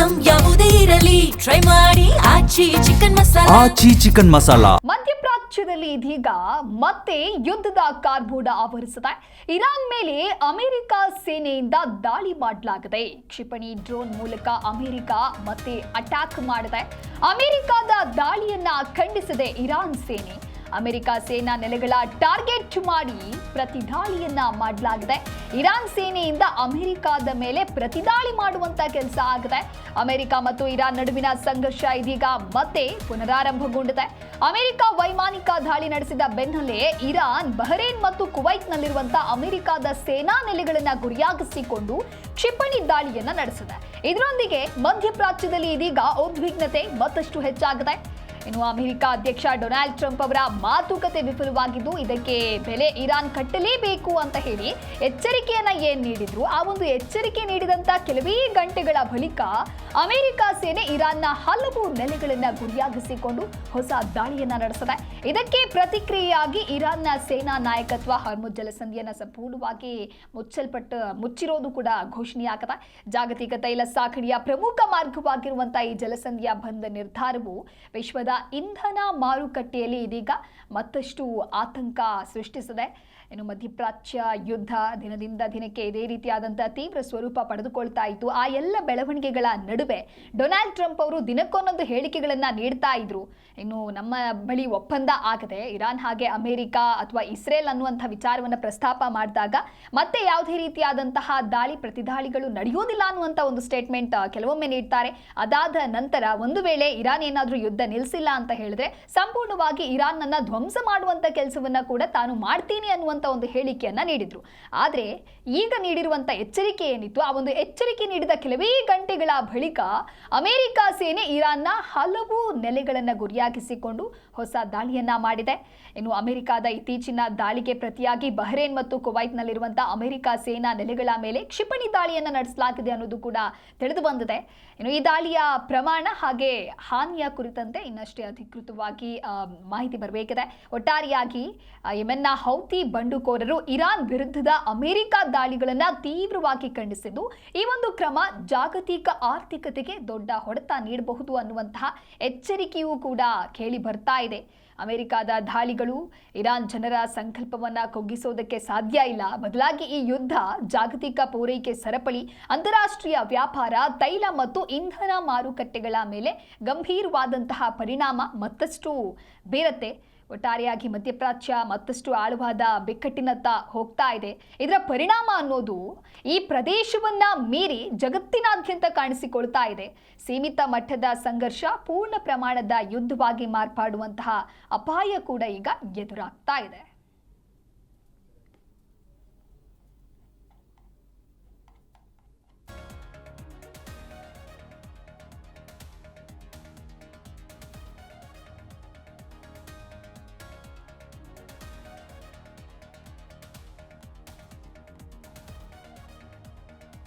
Item ಯಾವುದೇ ಇರಲಿ try ಮಾಡಿ ಆಚಿ ಚಿಕನ್ ಮಸಾಲಾ. ಮಧ್ಯಪ್ರಾಚ್ಯದಲ್ಲಿ ಇದೀಗ ಮತ್ತೆ ಯುದ್ಧದ ಕಾರ್ಬೋಡ ಆವರಿಸಿದೆ. ಇರಾನ್ ಮೇಲೆ ಅಮೆರಿಕ ಸೇನೆಯಿಂದ ದಾಳಿ ಮಾಡಲಾಗಿದೆ. ಕ್ಷಿಪಣಿ ಡ್ರೋನ್ ಮೂಲಕ ಅಮೆರಿಕ ಮತ್ತೆ ಅಟ್ಯಾಕ್ ಮಾಡಿದೆ. ಅಮೆರಿಕದ ದಾಳಿಯನ್ನ ಖಂಡಿಸಿದೆ ಇರಾನ್ ಸೇನೆ. ಅಮೆರಿಕ ಸೇನಾ ನೆಲೆಗಳ ಟಾರ್ಗೆಟ್ ಮಾಡಿ ಪ್ರತಿದಾಳಿಯನ್ನ ಮಾಡಲಾಗಿದೆ. ಇರಾನ್ ಸೇನೆಯಿಂದ ಅಮೆರಿಕದ ಮೇಲೆ ಪ್ರತಿದಾಳಿ ಮಾಡುವಂತ ಕೆಲಸ ಆಗಿದೆ. ಅಮೆರಿಕ ಮತ್ತು ಇರಾನ್ ನಡುವಿನ ಸಂಘರ್ಷ ಇದೀಗ ಮತ್ತೆ ಪುನರಾರಂಭಗೊಂಡಿದೆ. ಅಮೆರಿಕ ವೈಮಾನಿಕ ದಾಳಿ ನಡೆಸಿದ ಬೆನ್ನಲ್ಲೇ ಇರಾನ್ ಬಹರೇನ್ ಮತ್ತು ಕುವೈತ್ನಲ್ಲಿರುವಂತಹ ಅಮೆರಿಕದ ಸೇನಾ ನೆಲೆಗಳನ್ನ ಗುರಿಯಾಗಿಸಿಕೊಂಡು ಕ್ಷಿಪಣಿ ದಾಳಿಯನ್ನ ನಡೆಸಿದೆ. ಇದರೊಂದಿಗೆ ಮಧ್ಯಪ್ರಾಚ್ಯದಲ್ಲಿ ಇದೀಗ ಉದ್ವಿಗ್ನತೆ ಮತ್ತಷ್ಟು ಹೆಚ್ಚಾಗಿದೆ. ಇನ್ನು ಅಮೆರಿಕ ಅಧ್ಯಕ್ಷ ಡೊನಾಲ್ಡ್ ಟ್ರಂಪ್ ಅವರ ಮಾತುಕತೆ ವಿಫಲವಾಗಿದ್ದು, ಇದಕ್ಕೆ ಬೆಲೆ ಇರಾನ್ ಕಟ್ಟಲೇಬೇಕು ಅಂತ ಹೇಳಿ ಎಚ್ಚರಿಕೆಯನ್ನ ನೀಡಿದ್ರು. ಆ ಒಂದು ಎಚ್ಚರಿಕೆ ನೀಡಿದಂತ ಕೆಲವೇ ಗಂಟೆಗಳ ಬಳಿಕ ಅಮೆರಿಕ ಸೇನೆ ಇರಾನ್ನ ಹಲವು ನೆಲೆಗಳನ್ನ ಗುರಿಯಾಗಿಸಿಕೊಂಡು ಹೊಸ ದಾಳಿಯನ್ನ ನಡೆಸಿದೆ. ಇದಕ್ಕೆ ಪ್ರತಿಕ್ರಿಯೆಯಾಗಿ ಇರಾನ್ನ ಸೇನಾ ನಾಯಕತ್ವ ಹಾರ್ಮುಜ್ ಜಲಸಂಧಿಯನ್ನ ಸಂಪೂರ್ಣವಾಗಿ ಮುಚ್ಚಿರೋದು ಕೂಡ ಘೋಷಣೆಯಾಗಿದೆ. ಜಾಗತಿಕ ತೈಲ ಸಾಗಣೆಯ ಪ್ರಮುಖ ಮಾರ್ಗವಾಗಿರುವಂತಹ ಈ ಜಲಸಂಧಿಯ ಬಂದ್ ನಿರ್ಧಾರವು ವಿಶ್ವದ ಇಂಧನ ಮಾರುಕಟ್ಟೆಯಲ್ಲಿ ಇದೀಗ ಮತ್ತಷ್ಟು ಆತಂಕ ಸೃಷ್ಟಿಸಿದೆ. ಇನ್ನು ಮಧ್ಯಪ್ರಾಚ್ಯ ಯುದ್ಧ ದಿನದಿಂದ ದಿನಕ್ಕೆ ಇದೇ ರೀತಿಯಾದಂತಹ ತೀವ್ರ ಸ್ವರೂಪ ಪಡೆದುಕೊಳ್ತಾ ಇತ್ತು. ಆ ಎಲ್ಲ ಬೆಳವಣಿಗೆಗಳ ನಡುವೆ ಡೊನಾಲ್ಡ್ ಟ್ರಂಪ್ ಅವರು ದಿನಕ್ಕೊಂದೊಂದು ಹೇಳಿಕೆಗಳನ್ನ ನೀಡ್ತಾ ಇದ್ರು. ಇನ್ನು ನಮ್ಮ ಬಳಿ ಒಪ್ಪಂದ ಆಗದೆ ಇರಾನ್ ಹಾಗೆ ಅಮೆರಿಕ ಅಥವಾ ಇಸ್ರೇಲ್ ಅನ್ನುವಂಥ ವಿಚಾರವನ್ನು ಪ್ರಸ್ತಾಪ ಮಾಡಿದಾಗ ಮತ್ತೆ ಯಾವುದೇ ರೀತಿಯಾದಂತಹ ದಾಳಿ ಪ್ರತಿದಾಳಿಗಳು ನಡೆಯುವುದಿಲ್ಲ ಅನ್ನುವಂಥ ಒಂದು ಸ್ಟೇಟ್ಮೆಂಟ್ ಕೆಲವೊಮ್ಮೆ ನೀಡ್ತಾರೆ. ಅದಾದ ನಂತರ ಒಂದು ವೇಳೆ ಇರಾನ್ ಏನಾದರೂ ಯುದ್ಧ ನಿಲ್ಲಿಸಿಲ್ಲ ಅಂತ ಹೇಳಿದ್ರೆ ಸಂಪೂರ್ಣವಾಗಿ ಇರಾನ್ ಅನ್ನ ಧ್ವಂಸ ಮಾಡುವಂತ ಕೆಲಸವನ್ನ ಕೂಡ ತಾನು ಮಾಡ್ತೀನಿ ಅನ್ನುವಂತ ಒಂದು ಹೇಳಿಕೆಯನ್ನ ನೀಡಿದ್ರು. ಆದ್ರೆ ಈಗ ನೀಡಿರುವಂತ ಎಚ್ಚರಿಕೆ ಏನಿತ್ತು, ಆ ಒಂದು ಎಚ್ಚರಿಕೆ ನೀಡಿದ ಕೆಲವೇ ಗಂಟೆಗಳ ಬಳಿಕ ಅಮೆರಿಕ ಸೇನೆ ಇರಾನ್ನ ಹಲವು ನೆಲೆಗಳನ್ನ ಗುರಿಯಾಗಿಸಿಕೊಂಡು ಹೊಸ ದಾಳಿಯನ್ನ ಮಾಡಿದೆ. ಇನ್ನು ಅಮೆರಿಕದ ಇತ್ತೀಚಿನ ದಾಳಿಗೆ ಪ್ರತಿಯಾಗಿ ಬಹರೇನ್ ಮತ್ತು ಕುವೈತ್ನಲ್ಲಿರುವಂತಹ ಅಮೆರಿಕ ಸೇನಾ ನೆಲೆಗಳ ಮೇಲೆ ಕ್ಷಿಪಣಿ ದಾಳಿಯನ್ನ ನಡೆಸಲಾಗಿದೆ ಅನ್ನೋದು ಕೂಡ ತಿಳಿದು ಬಂದಿದೆ. ಇನ್ನು ಈ ದಾಳಿಯ ಪ್ರಮಾಣ ಹಾಗೆ ಹಾನಿಯ ಕುರಿತಂತೆ ಇನ್ನಷ್ಟೇ ಅಧಿಕೃತವಾಗಿ ಮಾಹಿತಿ ಬರಬೇಕಿದೆ. ಒಟ್ಟಾರೆಯಾಗಿ ಯೆಮೆನ್ನ ಹೌತಿ ಬಂಡುಕೋರರು ಇರಾನ್ ವಿರುದ್ಧದ ಅಮೆರಿಕ ದಾಳಿಗಳನ್ನ ತೀವ್ರವಾಗಿ ಖಂಡಿಸಿದ್ದು, ಈ ಒಂದು ಕ್ರಮ ಜಾಗತಿಕ ಆರ್ಥಿಕತೆಗೆ ದೊಡ್ಡ ಹೊಡೆತ ನೀಡಬಹುದು ಅನ್ನುವಂತಹ ಎಚ್ಚರಿಕೆಯೂ ಕೂಡ ಕೇಳಿ ಬರ್ತಾ ಇದೆ. ಅಮೆರಿಕದ ದಾಳಿಗಳು ಇರಾನ್ ಜನರ ಸಂಕಲ್ಪವನ್ನ ಕುಗ್ಗಿಸೋದಕ್ಕೆ ಸಾಧ್ಯ ಇಲ್ಲ. ಬದಲಾಗಿ ಈ ಯುದ್ಧ ಜಾಗತಿಕ ಪೂರೈಕೆ ಸರಪಳಿ, ಅಂತಾರಾಷ್ಟ್ರೀಯ ವ್ಯಾಪಾರ, ತೈಲ ಮತ್ತು ಇಂಧನ ಮಾರುಕಟ್ಟೆಗಳ ಮೇಲೆ ಗಂಭೀರವಾದಂತಹ ಪರಿಣಾಮ ಮತ್ತಷ್ಟು ಬೀರತ್ತೆ. ಒಟ್ಟಾರೆಯಾಗಿ ಮಧ್ಯಪ್ರಾಚ್ಯ ಮತ್ತಷ್ಟು ಆಳವಾದ ಬಿಕ್ಕಟ್ಟಿನತ್ತ ಹೋಗ್ತಾ ಇದೆ. ಇದರ ಪರಿಣಾಮ ಅನ್ನೋದು ಈ ಪ್ರದೇಶವನ್ನ ಮೀರಿ ಜಗತ್ತಿನಾದ್ಯಂತ ಕಾಣಿಸಿಕೊಳ್ತಾ ಇದೆ. ಸೀಮಿತ ಮಟ್ಟದ ಸಂಘರ್ಷ ಪೂರ್ಣ ಪ್ರಮಾಣದ ಯುದ್ಧವಾಗಿ ಮಾರ್ಪಾಡುವಂತಹ ಅಪಾಯ ಕೂಡ ಈಗ ಎದುರಾಗ್ತಾ ಇದೆ.